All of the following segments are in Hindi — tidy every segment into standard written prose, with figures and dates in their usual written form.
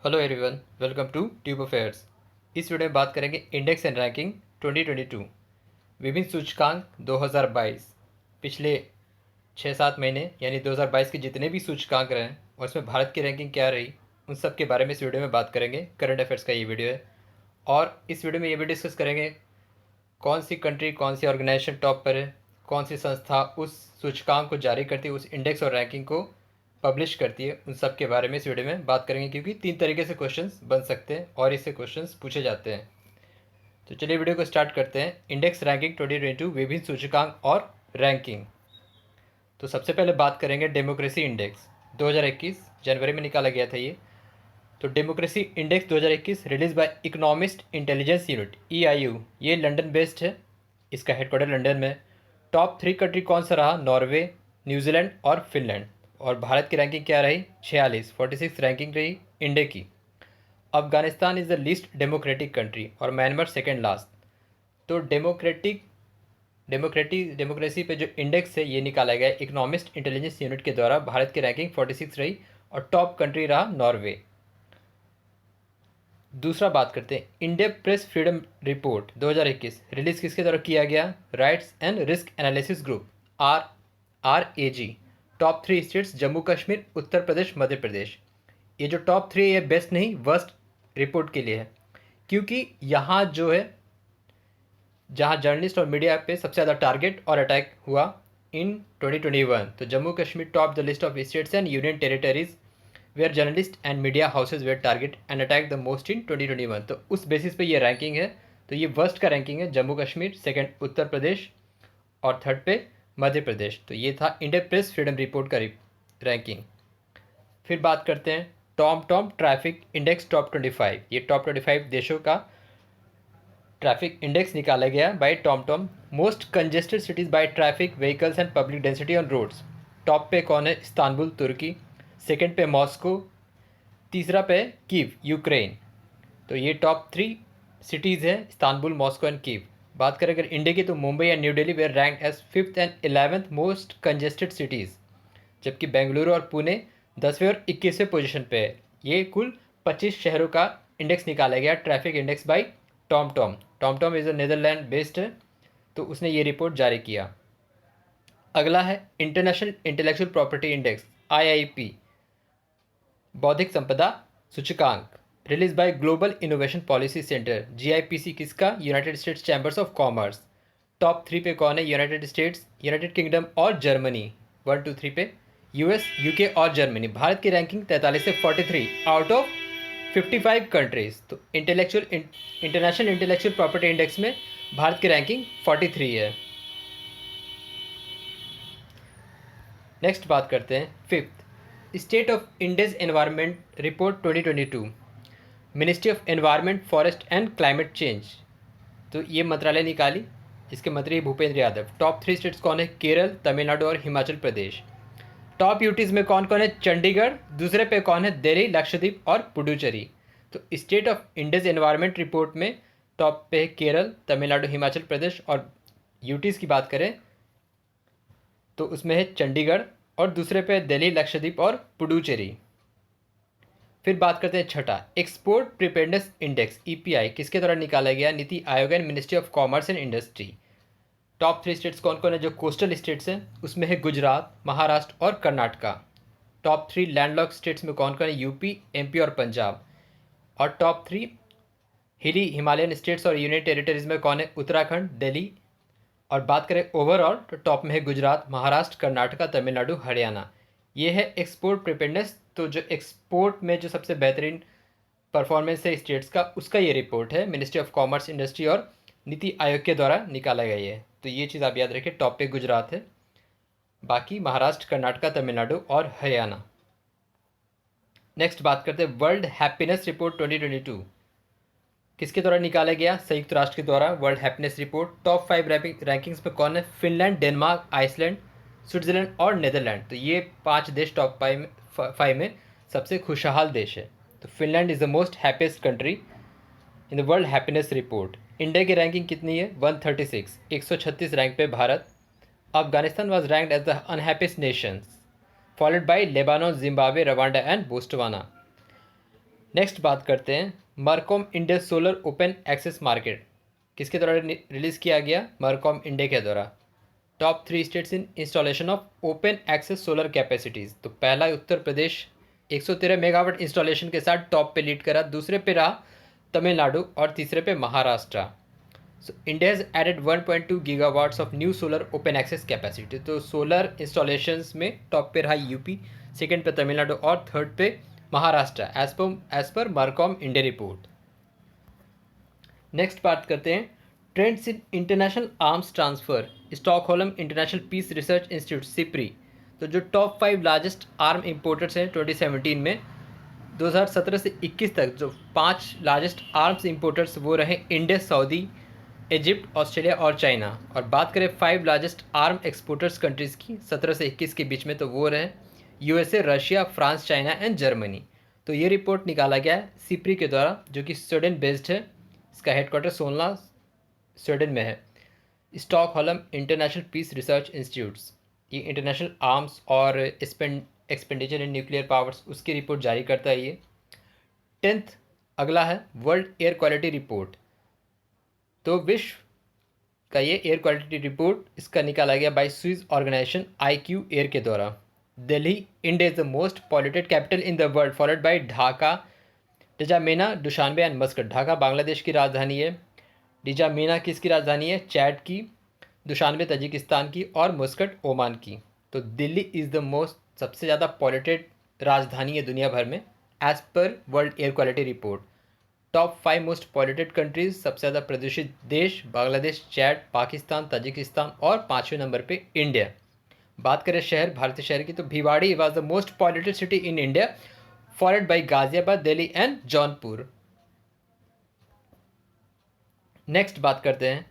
Hello everyone, welcome to tube affairs. इस वीडियो में बात करेंगे इंडेक्स एंड रैंकिंग 2022 विभिन्न सूचकांक 2022। पिछले 6-7 महीने यानी 2022 के जितने भी सूचकांक रहे और उसमें भारत की रैंकिंग क्या रही, उन सब के बारे में इस वीडियो में बात करेंगे। करंट अफेयर्स का ये वीडियो है और इस वीडियो में ये भी डिस्कस करेंगे कौन सी कंट्री, कौन सी ऑर्गेनाइजेशन टॉप पर है, कौन सी संस्था उस सूचकांक को जारी करती है, उस इंडेक्स और रैंकिंग को पब्लिश करती है। उन सब के बारे में इस वीडियो में बात करेंगे क्योंकि 3 तरीके से क्वेश्चंस बन सकते हैं और इससे क्वेश्चंस पूछे जाते हैं। तो चलिए वीडियो को स्टार्ट करते हैं। इंडेक्स रैंकिंग 2022 विभिन्न सूचकांक और रैंकिंग। तो सबसे पहले बात करेंगे डेमोक्रेसी इंडेक्स 2021 जनवरी में निकाला गया था ये। तो democracy index 2021 release bye economist intelligence unit EIU, ये लंदन बेस्ड है, इसका हेडक्वार्टर लंदन में। टॉप 3 कंट्री कौन सा रहा? नॉर्वे, न्यूजीलैंड और फिनलैंड। और भारत की रैंकिंग क्या रही? 46 रैंकिंग रही इंडिया की। Afghanistan is the least democratic country और म्यांमार सेकेंड लास्ट। तो डेमोक्रेसी पे जो इंडेक्स है ये निकाला गया इकोनॉमिस्ट इंटेलिजेंस यूनिट के द्वारा। भारत की रैंकिंग 46 रही और टॉप कंट्री रहा नॉर्वे। दूसरा बात करते हैं India press freedom report 2021 release किसके द्वारा किया गया? Rights and risk analysis group RAG। Top 3 states Jammu Kashmir, Uttar Pradesh, Madhya Pradesh. ये जो टॉप 3 ये बेस्ट नहीं वर्स्ट रिपोर्ट के लिए है, क्योंकि यहाँ जो है जहाँ जर्नलिस्ट और मीडिया पे सबसे ज़्यादा टारगेट और अटैक हुआ इन 2021। तो Jammu Kashmir top the list of states and union territories where journalist and media houses were target and attack the most in 2021। तो उस बेसिस पे ये रैंकिंग है। तो ये वर्स्ट का रैंकिंग है, जम्मू कश्मीर, सेकंड उत्तर प्रदेश और थर्ड पे मध्य प्रदेश। तो ये था इंडिया प्रेस फ्रीडम रिपोर्ट का रैंकिंग। फिर बात करते हैं टॉम ट्रैफिक इंडेक्स टॉप 25। ये टॉप 25 देशों का ट्रैफिक इंडेक्स निकाला गया by Tom. Most congested cities by traffic vehicles and public density on roads. Top पे कौन है? इस्तांबुल तुर्की, सेकंड पे मॉस्को, तीसरा पे कीव यूक्रेन। तो ये टॉप 3 सिटीज़ हैं, इस्तांबुल, मॉस्को एंड कीव। बात करें अगर इंडिया की तो Mumbai and New Delhi were rank as 5th and 11th most congested cities, जबकि बेंगलुरु और पुणे 10वें और 21वें पोजीशन पे है। ये कुल 25 शहरों का इंडेक्स निकाला गया traffic index bye Tom is a Netherland based है, तो उसने ये रिपोर्ट जारी किया। अगला है international intellectual property index IIP, बौद्धिक संपदा सूचकांक release by global innovation policy centre GIPC। किसका? United states chambers of commerce. Top 3 पे कौन है? यूनाइटेड स्टेट्स, यूनाइटेड किंगडम और जर्मनी। 1 2 3 पे US, UK और जर्मनी। भारत की रैंकिंग 43 से 43 आउट ऑफ 55 कंट्रीज। तो इंटरनेशनल इंटेलेक्चुअल प्रॉपर्टी इंडेक्स में भारत की रैंकिंग 43 है। नेक्स्ट बात करते हैं fifth state of India's environment report 2022, ministry of environment, forest and climate change. तो ये मंत्रालय निकाली, इसके मंत्री भूपेंद्र यादव। टॉप 3 स्टेट्स कौन है? केरल, तमिलनाडु और हिमाचल प्रदेश। टॉप यूटीज़ में कौन कौन है? चंडीगढ़, दूसरे पे कौन है? दिल्ली, लक्षद्वीप और पुडुचेरी। तो state of India's environment report में टॉप पे है केरल, तमिलनाडु, हिमाचल प्रदेश, और यूटीज़ की बात करें तो उसमें है चंडीगढ़ और दूसरे पे दिल्ली, लक्षद्वीप और पुडुचेरी। फिर बात करते हैं छठा एक्सपोर्ट प्रिपेयर्डनेस इंडेक्स EPI, किसके द्वारा निकाला गया? NITI Aayog and ministry of commerce and industry. Top 3 states कौन कौन है जो कोस्टल स्टेट्स हैं? उसमें है गुजरात, महाराष्ट्र और कर्नाटका। टॉप 3 लैंडलॉक स्टेट्स में कौन कौन है? UP, MP और पंजाब। और टॉप 3 हिली हिमालयन स्टेट्स और यूनियन टेरिटरीज में कौन है? उत्तराखंड, दिल्ली। और बात करें ओवरऑल तो टॉप में है गुजरात, महाराष्ट्र, कर्नाटका, तमिलनाडु, हरियाणा। ये है एक्सपोर्ट प्रिपेयर्डनेस। तो जो एक्सपोर्ट में जो सबसे बेहतरीन परफॉर्मेंस है स्टेट्स का, उसका ये रिपोर्ट है, मिनिस्ट्री ऑफ कॉमर्स, इंडस्ट्री और नीति आयोग के द्वारा निकाला गया है। तो ये चीज़ आप याद रखें, टॉप पे गुजरात है, बाकी महाराष्ट्र, कर्नाटका, तमिलनाडु और हरियाणा। नेक्स्ट बात करते हैं वर्ल्ड हैप्पीनेस रिपोर्ट 2022, किसके द्वारा निकाला गया? संयुक्त राष्ट्र के द्वारा world happiness report. Top 5 rankings में कौन है? फिनलैंड, डेनमार्क, आइसलैंड, स्विट्जरलैंड और नेदरलैंड। तो ये 5 देश टॉप 5 में सबसे खुशहाल देश है। तो Finland is the most happiest country in the world happiness report. India की रैंकिंग कितनी है? 136, 136 रैंक पे Bharat. Afghanistan was ranked as the unhappiest nations, followed by Lebanon, Zimbabwe, Rwanda and Botswana. Next बात करते हैं Mercom India solar open access market किसके द्वारा रिलीज़ किया गया? मरकॉम इंडिया के द्वारा। Top 3 states in installation of open access solar capacities. तो पहला उत्तर प्रदेश 113 मेगावाट इंस्टॉलेशन के साथ टॉप पे लीड करा, दूसरे पे रहा तमिलनाडु और तीसरे पे Maharashtra. So India has added 1.2 gigawatts of new solar open access capacity. तो सोलर इंस्टॉलेशंस में टॉप पे रहा यूपी, सेकंड पे तमिलनाडु और थर्ड पे Maharashtra as per मरकॉम India report. Next बात करते हैं trends in international arms transfer. Stockholm international peace research institute SIPRI. तो जो टॉप 5 लार्जेस्ट आर्म इंपोर्टर्स हैं 2017 में, 2017 से 21 तक जो 5 लार्जेस्ट आर्म्स इंपोर्टर्स वो रहे इंडिया, सऊदी, इजिप्ट, ऑस्ट्रेलिया और चाइना। और बात करें 5 लार्जेस्ट आर्म एक्सपोर्टर्स कंट्रीज़ की 17 से 21 के बीच में, तो वो रहे USA, Russia, France, China and Germany. तो ये रिपोर्ट निकाला गया है सिप्री के द्वारा, जो कि स्वीडन बेस्ड है। इसका हेडक्वार्टर सोलना स्वीडन में है। Stockholm international peace research institutes, ये इंटरनेशनल आर्म्स और एक्सपेंडिचर इन न्यूक्लियर पावर्स उसकी रिपोर्ट जारी करता है ये। 10th अगला है वर्ल्ड एयर क्वालिटी रिपोर्ट। तो विश्व का ये एयर क्वालिटी रिपोर्ट इसका निकाला गया by Swiss organisation IQ air के द्वारा। Delhi India is the most polluted capital in the world, followed by Dhaka, N'Djamena, Dushanbe and Muscat. Dhaka Bangladesh की राजधानी है, डिजामेना किसकी राजधानी है? चैड की, दुशानबे तजिकिस्तान की और मस्कट ओमान की। तो दिल्ली इज़ द मोस्ट सबसे ज़्यादा पॉल्यूटेड राजधानी है दुनिया भर में as per world air quality report. Top 5 most polluted countries, सबसे ज़्यादा प्रदूषित देश बांग्लादेश, चैड, पाकिस्तान, तजिकिस्तान और 5वें नंबर पे इंडिया। बात करें शहर, भारतीय शहर की, तो Bhiwadi was the most polluted city in India, followed by Ghaziabad, Delhi and Jaunpur. Next बात करते हैं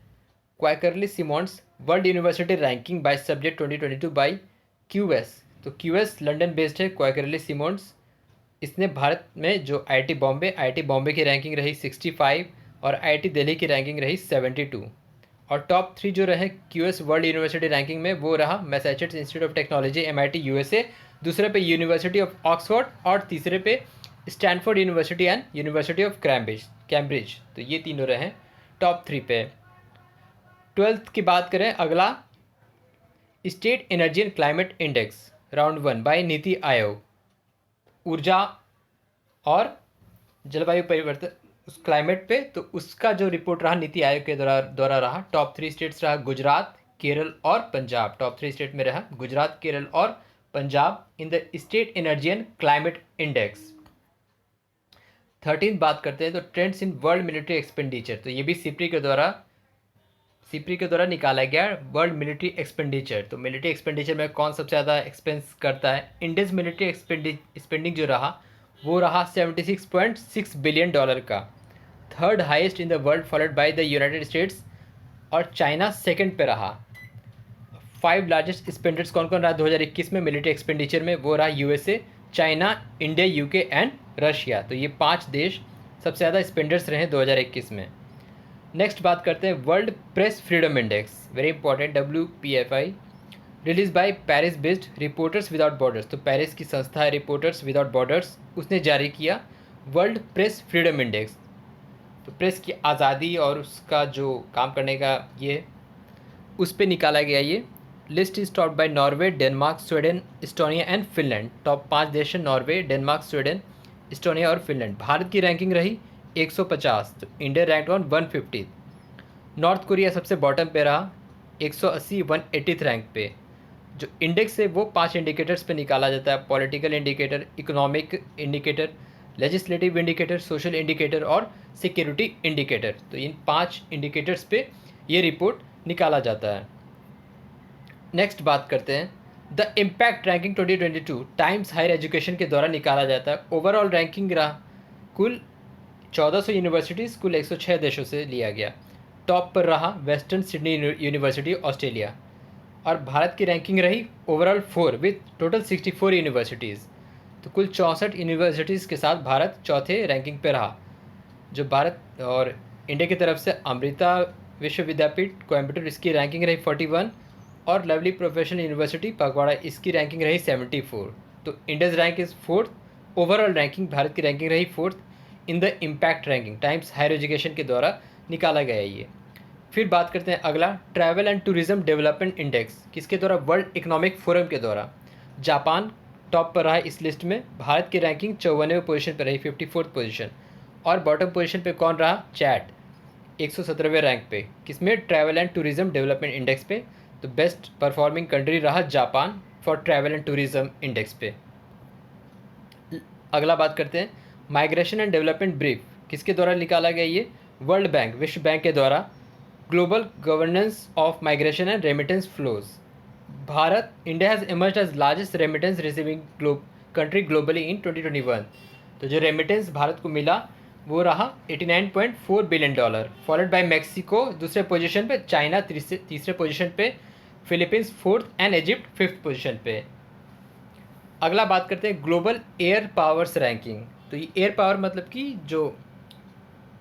Quacquarelli Symonds world university ranking by subject 2022 by QS। तो QS लंदन बेस्ड है। क्वाकरली सिमोंस इसने भारत में जो IIT बॉम्बे की रैंकिंग रही 65 और IIT दिल्ली की रैंकिंग रही 72। और टॉप 3 जो रहे QS वर्ल्ड यूनिवर्सिटी रैंकिंग में, वो रहा Massachusetts institute of technology MIT USA, दूसरे पे यूनिवर्सिटी ऑफ ऑक्सफोर्ड और तीसरे पे Stanford university and university of Cambridge. तो ये तीनों रहे टॉप 3 पे। 12th की बात करें अगला, state energy and climate index round 1 by NITI Aayog. ऊर्जा और जलवायु परिवर्तन उस क्लाइमेट पे, तो उसका जो रिपोर्ट रहा नीति आयोग के द्वारा रहा। टॉप 3 स्टेट्स रहा गुजरात, केरल और पंजाब। टॉप 3 स्टेट में रहा गुजरात, केरल और Punjab in the state energy and climate index. 13 बात करते हैं तो trends in world military expenditure. तो ये भी सिप्री के द्वारा निकाला गया वर्ल्ड मिलिट्री एक्सपेंडिचर। तो मिलिट्री एक्सपेंडिचर में कौन सबसे ज़्यादा एक्सपेंस करता है? इंडियज मिलिट्री स्पेंडिंग जो रहा वो रहा $76.6 बिलियन का, third highest in the world, followed by the United states और चाइना सेकंड पे रहा। 5 लार्जेस्ट स्पेंडर्स कौन कौन रहा 2021 में मिलिट्री एक्सपेंडिचर में? वो रहा USA, China, India, UK and Russia. तो ये 5 देश सबसे ज़्यादा स्पेंडर्स रहे 2021 में। नेक्स्ट बात करते हैं world press freedom index, very important, WPFI, release by Paris based reporters without borders. तो पेरिस की संस्था है रिपोर्टर्स विदाउट बॉर्डर्स, उसने जारी किया वर्ल्ड प्रेस फ्रीडम इंडेक्स। तो प्रेस की आज़ादी और उसका जो काम करने का ये उस पर निकाला गया ये list is top bye Norway, Denmark, Sweden, Estonia and Finland. Top 5 देश हैं नॉर्वे, डेनमार्क, स्वीडन, इस्टोनिया और फिनलैंड। भारत की रैंकिंग रही 150, तो India rank on 150। North Korea सबसे बॉटम पे रहा 180, 180th रैंक पे। जो इंडेक्स है वो 5 इंडिकेटर्स पे निकाला जाता है, political indicator, economic indicator, legislative indicator, social indicator और सिक्योरिटी इंडिकेटर। तो इन 5 इंडिकेटर्स पे ये रिपोर्ट निकाला जाता है। नेक्स्ट बात करते हैं the impact ranking 2022 Times Higher Education के द्वारा निकाला जाता है। ओवरऑल रैंकिंग रहा कुल 1400 यूनिवर्सिटीज़ कुल 106 देशों से लिया गया। टॉप पर रहा वेस्टर्न सिडनी यूनिवर्सिटी ऑस्ट्रेलिया, और भारत की रैंकिंग रही ओवरऑल 4 विथ टोटल 64 यूनिवर्सिटीज़। तो कुल 64 यूनिवर्सिटीज़ के साथ भारत चौथे रैंकिंग पे रहा। जो भारत और इंडिया की तरफ से अमृता विश्व विद्यापीठ कोयम्बटूर, इसकी रैंकिंग रही 41, और लवली प्रोफेशनल यूनिवर्सिटी पगवाड़ा, इसकी रैंकिंग रही 74। तो India's rank is 4th overall ranking Bharat की रैंकिंग रही 4th in the impact ranking Times Higher Education के द्वारा निकाला गया ये। फिर बात करते हैं अगला, travel and tourism development index, किसके द्वारा? वर्ल्ड इकोनॉमिक फोरम के द्वारा। जापान टॉप पर रहा इस लिस्ट में, भारत की रैंकिंग 54वें पोजीशन पर रही, 54th पोजीशन। और बॉटम पोजीशन पे कौन रहा? चैट 117वें रैंक पे, किसमें? Travel and tourism development index पे। तो बेस्ट परफॉर्मिंग कंट्री रहा Japan for travel and tourism index पे। अगला बात करते हैं, माइग्रेशन एंड डेवलपमेंट ब्रीफ, किसके द्वारा निकाला गया ये? वर्ल्ड बैंक, विश्व बैंक के द्वारा। Global governance of migration and remittance flows. Bharat, India has emerged as largest remittance receiving country globally in 2021। तो जो रेमिटेंस भारत को मिला वो रहा $89.4 बिलियन, फॉलोड बाय मैक्सिको दूसरे पोजीशन पे, चाइना तीसरे पोजीशन पे, Philippines 4th and Egypt 5th position पे। अगला बात करते हैं ग्लोबल एयर पावर्स रैंकिंग। तो ये एयर पावर मतलब कि जो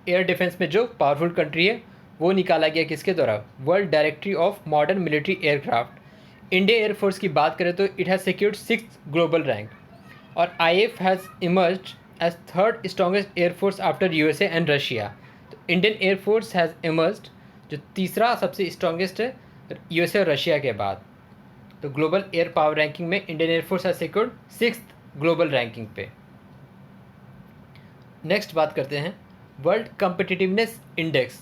एयर डिफेंस में जो पावरफुल कंट्री है वो निकाला गया किसके द्वारा? World directory of modern military aircraft. Indian air force की बात करें तो it has secured 6th global rank. और IAF has emerged as 3rd strongest air force after USA and Russia. तो इंडियन एयरफोर्स हैज़ इमर्ज्ड जो तीसरा सबसे स्ट्रॉन्गेस्ट है USA और रशिया के बाद। तो ग्लोबल एयर पावर रैंकिंग में Indian air force has secured 6th global ranking पे। नेक्स्ट बात करते हैं वर्ल्ड कम्पिटिटिवनेस इंडेक्स,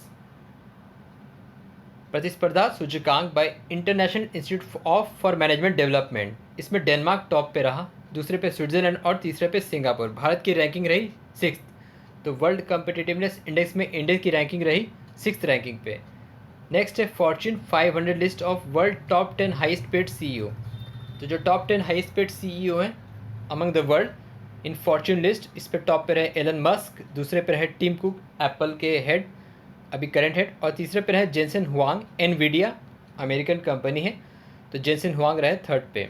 प्रतिस्पर्धा सूचकांक bye international institute of for management development. इसमें डेनमार्क टॉप पे रहा, दूसरे पे स्विट्जरलैंड और तीसरे पे सिंगापुर। भारत की रैंकिंग रही 6th। तो वर्ल्ड कम्पिटिटिवनेस इंडेक्स में इंडिया की रैंकिंग रही 6th रैंकिंग पे। नेक्स्ट है Fortune 500 list of world top 10 highest paid CEO। तो जो टॉप 10 हाईएस्ट पेड CEO हैं among the world in Fortune list, इस पर टॉप पे रहे एलन मस्क, दूसरे पे रहे टिम कुक एप्पल के हेड, अभी करंट हेड, और तीसरे पे रहे Jensen Huang, Nvidia American company है, तो जेनसन हुआंग रहे 3rd पे।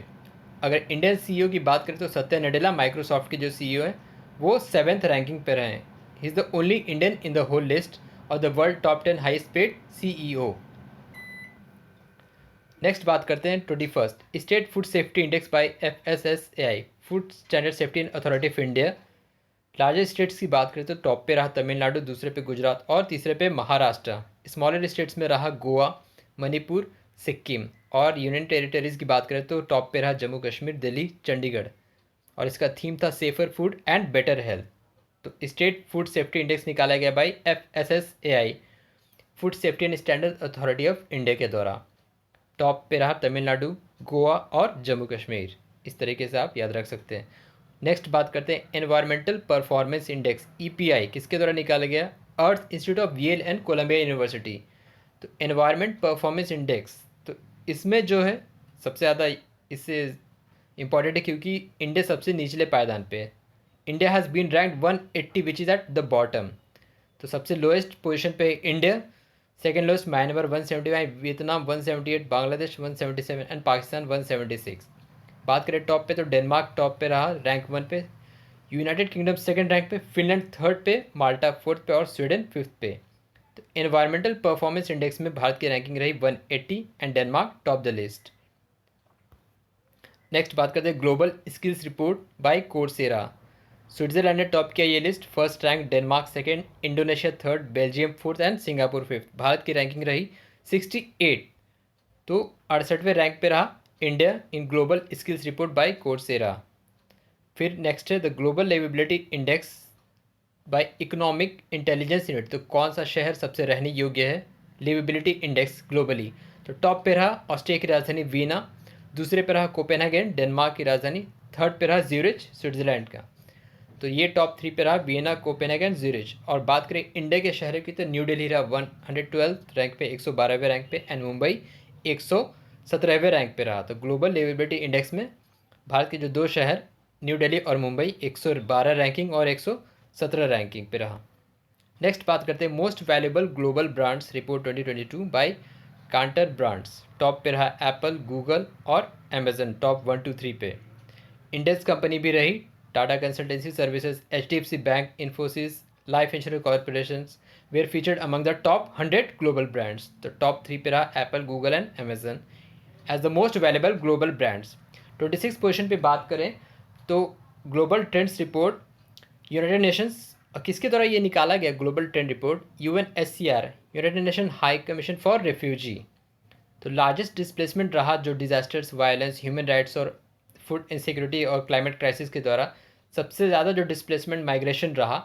अगर इंडियन CEO की बात करें तो सत्या नडेला माइक्रोसॉफ्ट के जो CEO हैं वो 7th रैंकिंग पे रहे हैं। He is the only Indian in the whole list of the world top 10 highest paid CEO। Next बात करते हैं 21st state food safety index by FSSAI, food standard safety and authority of India. Largest states की बात करें तो टॉप पे रहा तमिलनाडु, दूसरे पे गुजरात और तीसरे पे महाराष्ट्र। स्मॉलर स्टेट्स में रहा गोवा, मणिपुर, सिक्किम। और यूनियन टेरिटरीज़ की बात करें तो टॉप पे रहा जम्मू कश्मीर, दिल्ली, चंडीगढ़। और इसका थीम था safer food and better health. तो स्टेट फूड सेफ्टी इंडेक्स निकाला गया by FSSAI, food safety and standard authority of India के द्वारा। टॉप पे रहा तमिलनाडु, गोवा और जम्मू कश्मीर। इस तरीके से आप याद रख सकते हैं। नेक्स्ट बात करते हैं एनवायरमेंटल परफॉर्मेंस इंडेक्स EPI, किसके द्वारा निकाला गया? Earth Institute of Yale and Columbia University. तो एनवायरमेंट परफॉर्मेंस इंडेक्स, तो इसमें जो है सबसे ज़्यादा इससे इम्पॉर्टेंट है क्योंकि इंडिया सबसे निचले पायदान पे है। India has been ranked 180 which is at the bottom. तो सबसे लोएस्ट पोजीशन पे India, second lowest Myanmar 175, Vietnam 178, Bangladesh 177 and Pakistan 176। बात करें टॉप पे तो डेनमार्क टॉप पे रहा रैंक 1 पे, यूनाइटेड किंगडम 2nd रैंक पे, फिनलैंड 3rd पे, माल्टा 4th पे और स्वीडन 5th पे। तो एनवायरमेंटल परफॉर्मेंस इंडेक्स में भारत की रैंकिंग रही 180 and Denmark top the list. Next बात करते हैं global skills report by Coursera. Switzerland ने टॉप किया ये list, 1st rank, Denmark 2nd, Indonesia 3rd, Belgium 4th and Singapore 5th। Bharat की रैंकिंग रही 68, तो 68वें रैंक पे रहा India in global skills report by Coursera. फिर नेक्स्ट है the global liveability index bye economic intelligence unit. तो कौन सा शहर सबसे रहने योग्य है लिवेबिलिटी इंडेक्स ग्लोबली? तो टॉप पे रहा ऑस्ट्रिया की राजधानी वीना, दूसरे पे रहा कोपेनहेगन डेनमार्क की राजधानी, 3rd पे रहा ज्यूरिच स्विट्जरलैंड का। तो ये टॉप 3 पे रहा वियना, कोपेनहेगन, ज्यूरिच। और बात करें इंडिया के शहर की तो न्यू दिल्ली रहा 112 रैंक पे, 112वें रैंक पे, एंड मुंबई 117वें रैंक पे रहा। तो ग्लोबल लिवेबिलिटी इंडेक्स में भारत के जो 2 शहर न्यू दिल्ली और मुंबई 112 रैंकिंग और 117 रैंकिंग पे रहा। नेक्स्ट बात करते हैं most valuable global brands report 2022 by Kantar brands. Top पे रहा एप्पल, गूगल और अमेजन टॉप 1 2 3 पे। इंडेक्स कंपनी भी रही Tata Consultancy Services, HDFC Bank, Infosys, Life Insurance Corporation were featured among the top 100 global brands. तो टॉप 3 पे रहा Apple, Google and Amazon as the most valuable global brands. 26 position पे बात करें तो global trends report United Nations, किसके द्वारा ये निकाला गया global trend report? UNSCR, United nation high commission for refugee. तो लार्जेस्ट डिस्प्लेसमेंट रहा जो डिजास्टर्स, वायलेंस, ह्यूमन राइट्स और फूड इनसिक्योरिटी और क्लाइमेट क्राइसिस के द्वारा सबसे ज़्यादा जो डिस्प्लेसमेंट माइग्रेशन रहा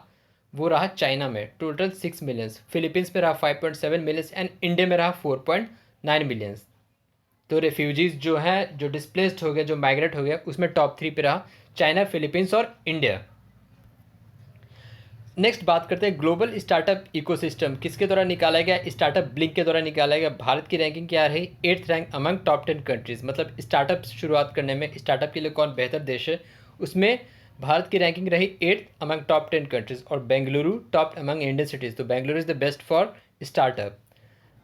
वो रहा चाइना में, टोटल 6 मिलियंस, फिलीपींस में रहा 5.7 मिलियंस एंड इंडिया में रहा 4.9 मिलियंस। तो रेफ्यूजीज़ जो हैं, जो डिस्प्लेस्ड हो गए, जो माइग्रेट हो गया, उसमें टॉप 3 पे रहा चाइना, फिलीपींस और इंडिया। नेक्स्ट बात करते हैं ग्लोबल स्टार्टअप इकोसिस्टम, किसके द्वारा निकाला गया? स्टार्टअप ब्लिंक के द्वारा निकाला गया। भारत की रैंकिंग क्या रही? 8th rank among top 10 countries, मतलब स्टार्टअप शुरुआत करने में, स्टार्टअप के लिए कौन बेहतर देश है, उसमें भारत की रैंकिंग रही 8th अमंग टॉप 10 कंट्रीज़, और Bengaluru top among Indian cities. तो Bengaluru is the best for startup.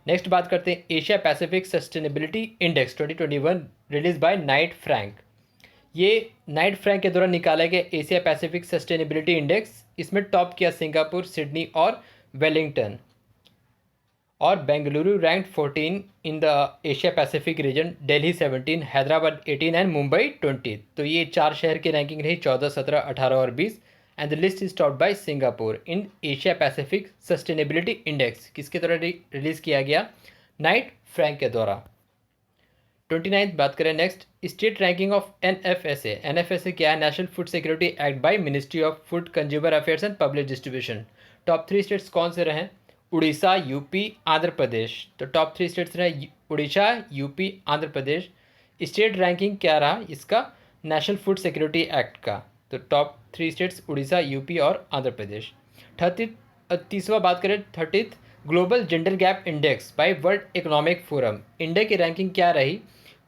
Next बात करते हैं Asia Pacific sustainability index 2021 release by Knight Frank. ये नाइट फ्रैंक के द्वारा निकाला गया एशिया पैसिफिक सस्टेनेबिलिटी इंडेक्स। इसमें टॉप किया सिंगापुर, सिडनी और वेलिंगटन, और Bengaluru ranked 14 in the Asia Pacific region, Delhi 17, Hyderabad 18 and Mumbai 20। तो ये 4 शहर की रैंकिंग रही 14, 17, 18 और 20। And the list is top bye Singapore in Asia Pacific sustainability index, किसके द्वारा रिलीज़ किया गया? नाइट फ्रैंक के द्वारा। 29th बात करें next, state ranking of NFSA। NFSA क्या है? National food security act by ministry of food, consumer affairs and public distribution. Top 3 states कौन से रहे? उड़ीसा, यूपी, आंध्र प्रदेश। तो टॉप 3 स्टेट्स रहे Orissa, UP, Andhra Pradesh. State ranking क्या रहा इसका? नेशनल फूड सिक्योरिटी एक्ट का। तो टॉप 3 स्टेट्स उड़ीसा, यूपी और आंध्र प्रदेश। 30वां बात करें 30th global gender gap index bye world economic forum. India की रैंकिंग क्या रही?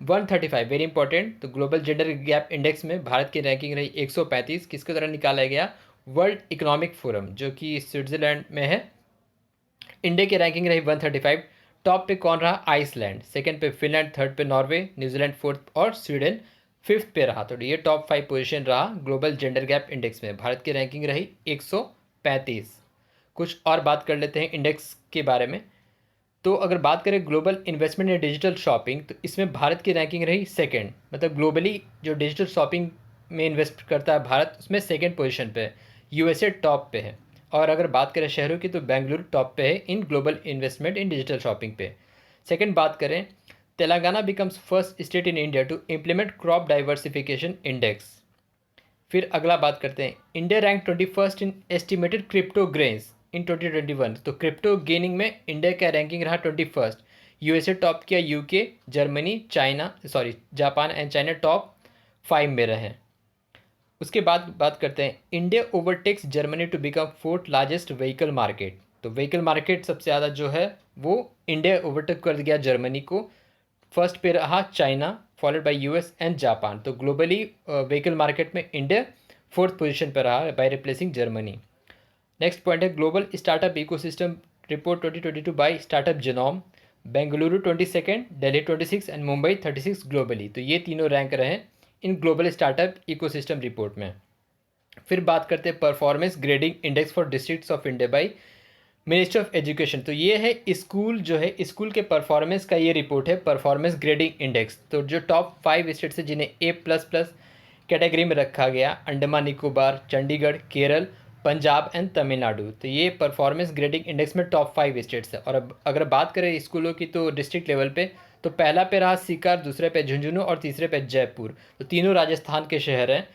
135, वेरी इंपॉर्टेंट। तो ग्लोबल जेंडर गैप इंडेक्स में भारत की रैंकिंग रही 135, किसके द्वारा निकाला गया? वर्ल्ड इकोनॉमिक फोरम, जो कि स्विट्जरलैंड में है। इंडिया की रैंकिंग रही 135। टॉप पे कौन रहा? आइसलैंड, सेकंड पे फिनलैंड, थर्ड पे नॉर्वे, न्यूजीलैंड फोर्थ और स्वीडन फिफ्थ पे रहा। तो ये टॉप 5 पोजीशन रहा ग्लोबल जेंडर गैप इंडेक्स में। भारत की रैंकिंग रही 135। कुछ और बात कर लेते हैं इंडेक्स के बारे में। तो अगर बात करें global investment in digital shopping, तो इसमें भारत की रैंकिंग रही सेकंड, मतलब ग्लोबली जो डिजिटल शॉपिंग में इन्वेस्ट करता है भारत, उसमें सेकंड पोजीशन पे है। USA टॉप पे है। और अगर बात करें शहरों की, तो बेंगलुरु टॉप पे है in global investment in digital shopping पे। सेकंड बात करें, Telangana becomes first state in India to implement crop diversification index. फिर अगला बात करते हैं, India rank 21st in estimated crypto gains in 2021। तो क्रिप्टो गेनिंग में इंडिया का रैंकिंग रहा 21st। USA टॉप किया, UK, Germany, Japan and China top 5 में रहे। उसके बाद बात करते हैं, India overtakes Germany to become fourth largest vehicle market. तो व्हीकल मार्केट सबसे ज़्यादा जो है वो इंडिया ओवरटेक कर गया जर्मनी को। फर्स्ट पे रहा China, followed by US and Japan. तो ग्लोबली व्हीकल मार्केट में इंडिया फोर्थ पोजीशन पर रहा by replacing Germany. Next point है global startup ecosystem report 2022 by startup Genome. Bengaluru 22nd, Delhi 26 and Mumbai 36 globally. तो ये तीनों रैंक रहे in global startup ecosystem report में। फिर बात करते हैं performance grading index for districts of India by ministry of education. तो ये है स्कूल, जो है स्कूल के परफॉर्मेंस का ये रिपोर्ट है, परफॉर्मेंस ग्रेडिंग इंडेक्स। तो जो टॉप 5 स्टेट्स हैं जिन्हें A++ कैटेगरी में रखा गया, अंडमान निकोबार, चंडीगढ़, केरल, पंजाब एंड तमिलनाडु। तो ये परफॉर्मेंस ग्रेडिंग इंडेक्स में टॉप 5 स्टेट्स है। और अब अगर बात करें स्कूलों की, तो डिस्ट्रिक्ट लेवल पे तो पहला पे रहा सीकर, दूसरे पे झुंझुनू और तीसरे पे जयपुर। तो तीनों राजस्थान के शहर हैं।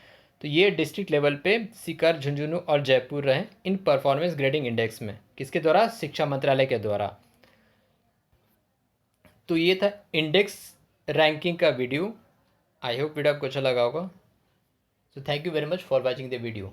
तो ये डिस्ट्रिक्ट लेवल पे सीकर, झुंझुनू और जयपुर रहे इन परफॉर्मेंस ग्रेडिंग इंडेक्स में, किसके द्वारा? शिक्षा मंत्रालय के द्वारा। तो ये था इंडेक्स रैंकिंग का वीडियो। आई होप वीडियो आपको अच्छा लगा होगा। So thank you very much for watching the video.